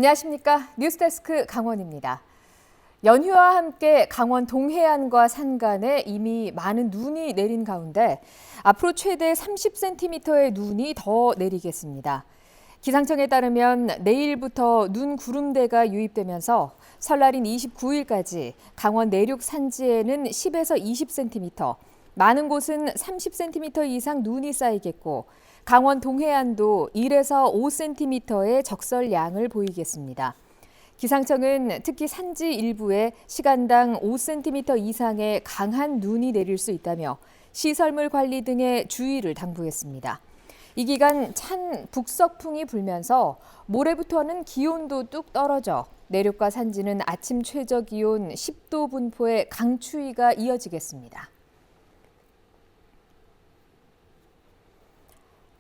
안녕하십니까. 뉴스데스크 강원입니다. 연휴와 함께 강원 동해안과 산간에 이미 많은 눈이 내린 가운데 앞으로 최대 30cm의 눈이 더 내리겠습니다. 기상청에 따르면 내일부터 눈 구름대가 유입되면서 설날인 29일까지 강원 내륙 산지에는 10에서 20cm, 많은 곳은 30cm 이상 눈이 쌓이겠고 강원 동해안도 1에서 5cm의 적설량을 보이겠습니다. 기상청은 특히 산지 일부에 시간당 5cm 이상의 강한 눈이 내릴 수 있다며 시설물 관리 등의 주의를 당부했습니다. 이 기간 찬 북서풍이 불면서 모레부터는 기온도 뚝 떨어져 내륙과 산지는 아침 최저 기온 10도 분포의 강추위가 이어지겠습니다.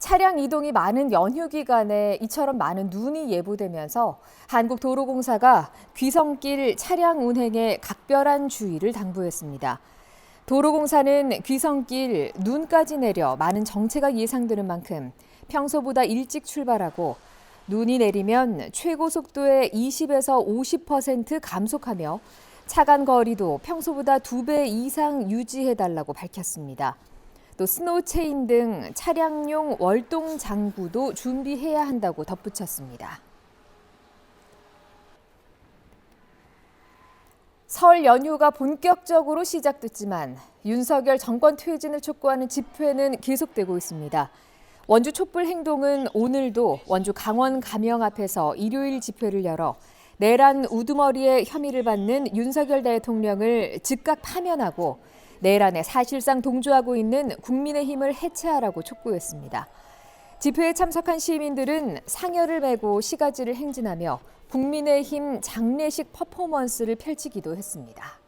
차량 이동이 많은 연휴 기간에 이처럼 많은 눈이 예보되면서 한국도로공사가 귀성길 차량 운행에 각별한 주의를 당부했습니다. 도로공사는 귀성길 눈까지 내려 많은 정체가 예상되는 만큼 평소보다 일찍 출발하고 눈이 내리면 최고 속도의 20에서 50% 감속하며 차간 거리도 평소보다 2배 이상 유지해달라고 밝혔습니다. 또 스노우체인 등 차량용 월동 장구도 준비해야 한다고 덧붙였습니다. 설 연휴가 본격적으로 시작됐지만 윤석열 정권 퇴진을 촉구하는 집회는 계속되고 있습니다. 원주 촛불 행동은 오늘도 원주 강원 가명 앞에서 일요일 집회를 열어 내란 우두머리의 혐의를 받는 윤석열 대통령을 즉각 파면하고 내란에 사실상 동조하고 있는 국민의힘을 해체하라고 촉구했습니다. 집회에 참석한 시민들은 상여를 메고 시가지를 행진하며 국민의힘 장례식 퍼포먼스를 펼치기도 했습니다.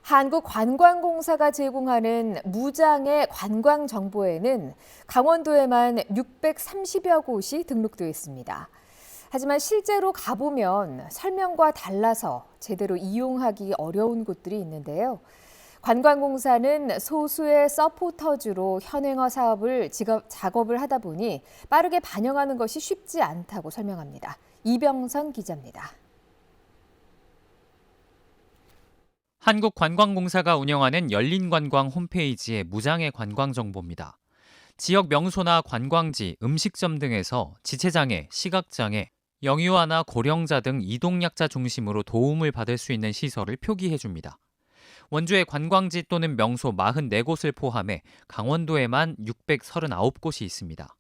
한국관광공사가 제공하는 무장의 관광 정보에는 강원도에만 630여 곳이 등록되어 있습니다. 하지만 실제로 가보면 설명과 달라서 제대로 이용하기 어려운 곳들이 있는데요. 관광공사는 소수의 서포터즈로 현행화 사업을 작업을 하다 보니 빠르게 반영하는 것이 쉽지 않다고 설명합니다. 이병선 기자입니다. 한국관광공사가 운영하는 열린관광 홈페이지의 무장의 관광 정보입니다. 지역 명소나 관광지, 음식점 등에서 지체장애, 시각장애, 영유아나 고령자 등 이동약자 중심으로 도움을 받을 수 있는 시설을 표기해줍니다. 원주의 관광지 또는 명소 44곳을 포함해 강원도에만 639곳이 있습니다.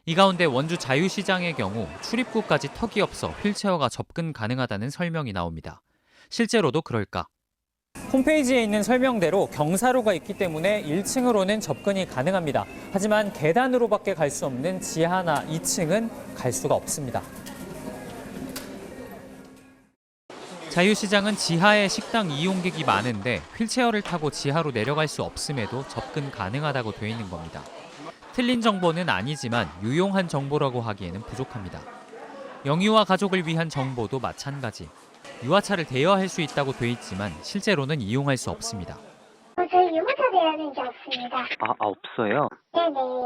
이 가운데 원주 자유시장의 경우 출입구까지 턱이 없어 휠체어가 접근 가능하다는 설명이 나옵니다. 실제로도 그럴까? 홈페이지에 있는 설명대로 경사로가 있기 때문에 1층으로는 접근이 가능합니다. 하지만 계단으로밖에 갈 수 없는 지하나 2층은 갈 수가 없습니다. 자유시장은 지하에 식당 이용객이 많은데 휠체어를 타고 지하로 내려갈 수 없음에도 접근 가능하다고 돼 있는 겁니다. 틀린 정보는 아니지만 유용한 정보라고 하기에는 부족합니다. 영유아 가족을 위한 정보도 마찬가지. 유아차를 대여할 수 있다고 돼 있지만 실제로는 이용할 수 없습니다. 저희 유모차 대여는 게 없습니다. 없어요? 네네.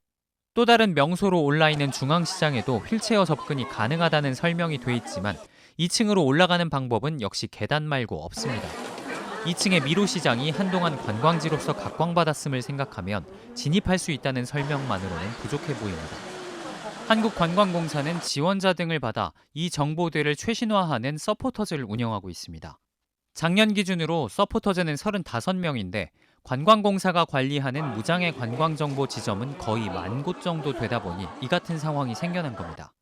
또 다른 명소로 올라있는 중앙시장에도 휠체어 접근이 가능하다는 설명이 돼 있지만 2층으로 올라가는 방법은 역시 계단 말고 없습니다. 2층의 미로시장이 한동안 관광지로서 각광받았음을 생각하면 진입할 수 있다는 설명만으로는 부족해 보입니다. 한국관광공사는 지원자 등을 받아 이 정보들을 최신화하는 서포터즈를 운영하고 있습니다. 작년 기준으로 서포터즈는 35명인데 관광공사가 관리하는 무장의 관광정보 지점은 거의 10,000곳 정도 되다 보니 이 같은 상황이 생겨난 겁니다.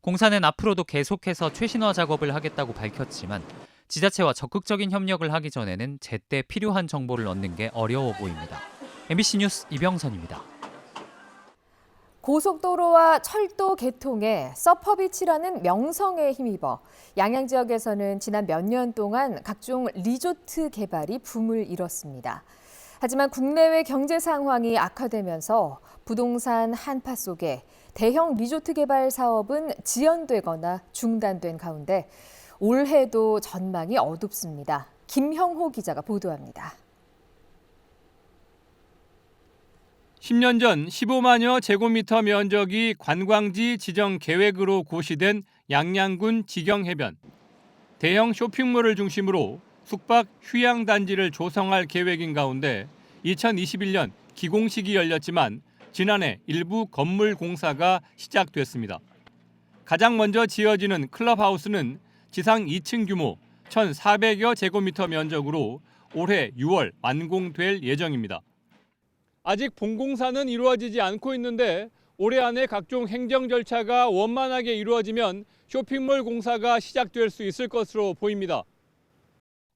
공사는 앞으로도 계속해서 최신화 작업을 하겠다고 밝혔지만 지자체와 적극적인 협력을 하기 전에는 제때 필요한 정보를 얻는 게 어려워 보입니다. MBC 뉴스 이병선입니다. 고속도로와 철도 개통에 서퍼비치라는 명성에 힘입어 양양 지역에서는 지난 몇 년 동안 각종 리조트 개발이 붐을 이뤘습니다. 하지만 국내외 경제 상황이 악화되면서 부동산 한파 속에 대형 리조트 개발 사업은 지연되거나 중단된 가운데 올해도 전망이 어둡습니다. 김형호 기자가 보도합니다. 10년 전 15만여 제곱미터 면적이 관광지 지정 계획으로 고시된 양양군 지경해변. 대형 쇼핑몰을 중심으로 숙박 휴양단지를 조성할 계획인 가운데 2021년 기공식이 열렸지만 지난해 일부 건물 공사가 시작됐습니다. 가장 먼저 지어지는 클럽하우스는 지상 2층 규모 1,400여 제곱미터 면적으로 올해 6월 완공될 예정입니다. 아직 본공사는 이루어지지 않고 있는데 올해 안에 각종 행정 절차가 원만하게 이루어지면 쇼핑몰 공사가 시작될 수 있을 것으로 보입니다.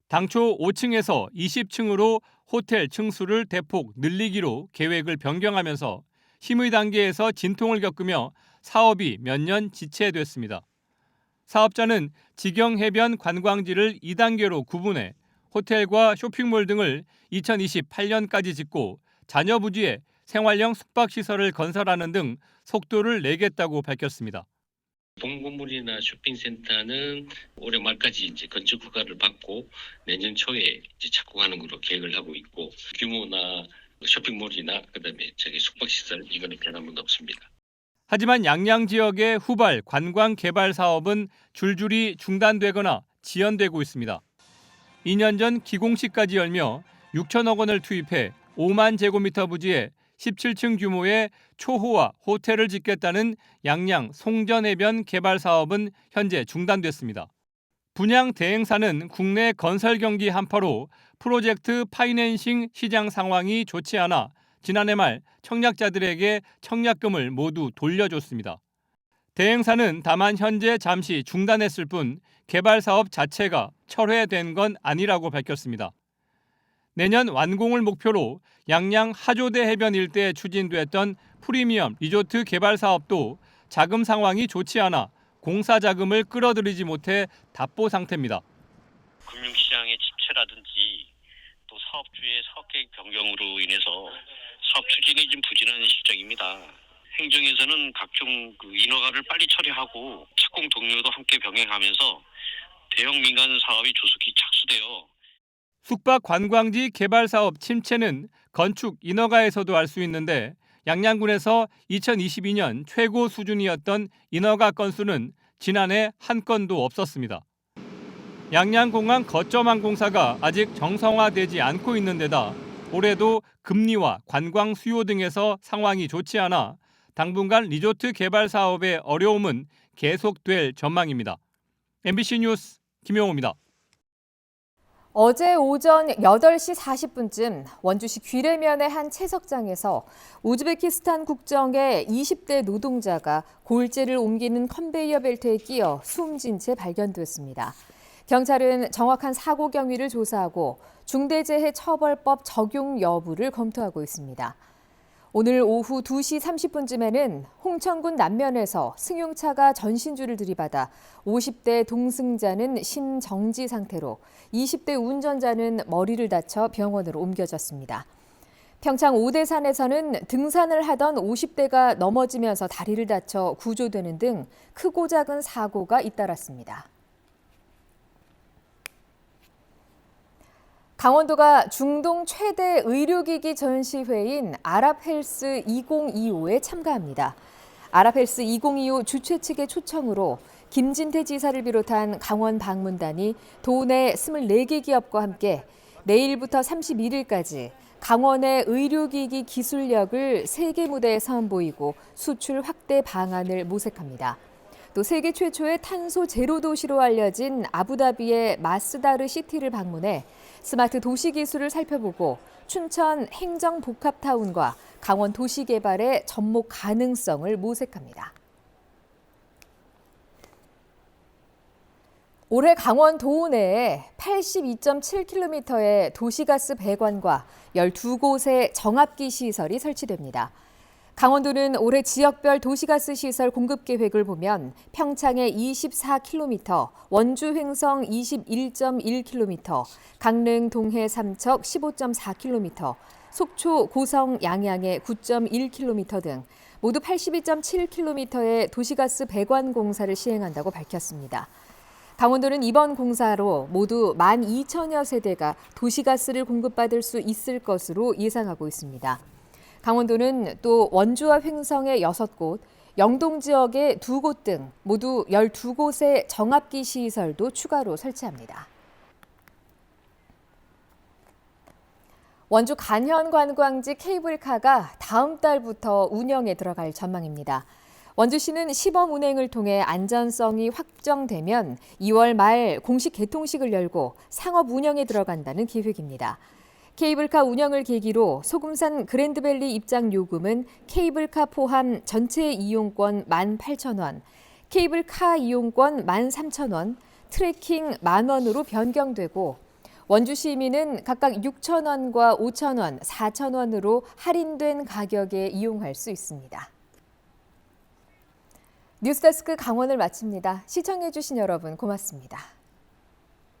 당초 5층에서 20층으로 호텔 층수를 대폭 늘리기로 계획을 변경하면서 심의 단계에서 진통을 겪으며 사업이 몇 년 지체됐습니다. 사업자는 지경해변 관광지를 2단계로 구분해 호텔과 쇼핑몰 등을 2028년까지 짓고 자녀 부지에 생활형 숙박시설을 건설하는 등 속도를 내겠다고 밝혔습니다. 동건물이나 쇼핑센터는 올해 말까지 이제 건축 허가를 받고 내년 초에 이제 착공하는 걸로 계획을 하고 있고 규모나 쇼핑몰이나 그다음에 숙박시설 이거는 변함은 없습니다. 하지만 양양 지역의 후발 관광 개발 사업은 줄줄이 중단되거나 지연되고 있습니다. 2년 전 기공식까지 열며 6천억 원을 투입해 5만 제곱미터 부지에 17층 규모의 초호화 호텔을 짓겠다는 양양 송전해변 개발 사업은 현재 중단됐습니다. 분양 대행사는 국내 건설 경기 한파로 프로젝트 파이낸싱 시장 상황이 좋지 않아 지난해 말 청약자들에게 청약금을 모두 돌려줬습니다. 대행사는 다만 현재 잠시 중단했을 뿐 개발 사업 자체가 철회된 건 아니라고 밝혔습니다. 내년 완공을 목표로 양양 하조대 해변 일대에 추진됐던 프리미엄 리조트 개발 사업도 자금 상황이 좋지 않아 공사 자금을 끌어들이지 못해 답보 상태입니다. 금융시장의 침체라든지 또 사업주의 사업계획 변경으로 인해서 사업 추진이 좀 부진한 실정입니다. 행정에서는 각종 인허가를 빨리 처리하고 착공 동료도 함께 병행하면서 대형 민간 사업이 조속히 착수되어 숙박 관광지 개발 사업 침체는 건축 인허가에서도 알 수 있는데 양양군에서 2022년 최고 수준이었던 인허가 건수는 지난해 한 건도 없었습니다. 양양공항 거점항 공사가 아직 정상화되지 않고 있는 데다 올해도 금리와 관광 수요 등에서 상황이 좋지 않아 당분간 리조트 개발 사업의 어려움은 계속될 전망입니다. MBC 뉴스 김용호입니다. 어제 오전 8시 40분쯤 원주시 귀례면의 한 채석장에서 우즈베키스탄 국적의 20대 노동자가 골재를 옮기는 컨베이어 벨트에 끼어 숨진 채 발견됐습니다. 경찰은 정확한 사고 경위를 조사하고 중대재해처벌법 적용 여부를 검토하고 있습니다. 오늘 오후 2시 30분쯤에는 홍천군 남면에서 승용차가 전신주를 들이받아 50대 동승자는 심정지 상태로 20대 운전자는 머리를 다쳐 병원으로 옮겨졌습니다. 평창 오대산에서는 등산을 하던 50대가 넘어지면서 다리를 다쳐 구조되는 등 크고 작은 사고가 잇따랐습니다. 강원도가 중동 최대 의료기기 전시회인 아랍헬스 2025에 참가합니다. 아랍헬스 2025 주최 측의 초청으로 김진태 지사를 비롯한 강원 방문단이 도내 24개 기업과 함께 내일부터 31일까지 강원의 의료기기 기술력을 세계 무대에 선보이고 수출 확대 방안을 모색합니다. 또 세계 최초의 탄소 제로 도시로 알려진 아부다비의 마스다르 시티를 방문해 스마트 도시 기술을 살펴보고 춘천 행정복합타운과 강원 도시개발의 접목 가능성을 모색합니다. 올해 강원 도우 내에 82.7km의 도시가스 배관과 12곳의 정압기 시설이 설치됩니다. 강원도는 올해 지역별 도시가스 시설 공급 계획을 보면 평창에 24km, 원주 횡성 21.1km, 강릉 동해 삼척 15.4km, 속초 고성 양양에 9.1km 등 모두 82.7km의 도시가스 배관 공사를 시행한다고 밝혔습니다. 강원도는 이번 공사로 모두 12,000여 세대가 도시가스를 공급받을 수 있을 것으로 예상하고 있습니다. 강원도는 또 원주와 횡성의 6곳, 영동 지역의 2곳 등 모두 12곳의 정압기 시설도 추가로 설치합니다. 원주 간현관광지 케이블카가 다음 달부터 운영에 들어갈 전망입니다. 원주시는 시범 운행을 통해 안전성이 확정되면 2월 말 공식 개통식을 열고 상업 운영에 들어간다는 계획입니다. 케이블카 운영을 계기로 소금산 그랜드밸리 입장 요금은 케이블카 포함 전체 이용권 18,000원, 케이블카 이용권 13,000원, 트레킹 10,000원으로 변경되고 원주 시민은 각각 6,000원과 5,000원, 4,000원으로 할인된 가격에 이용할 수 있습니다. 뉴스데스크 강원을 마칩니다. 시청해주신 여러분 고맙습니다.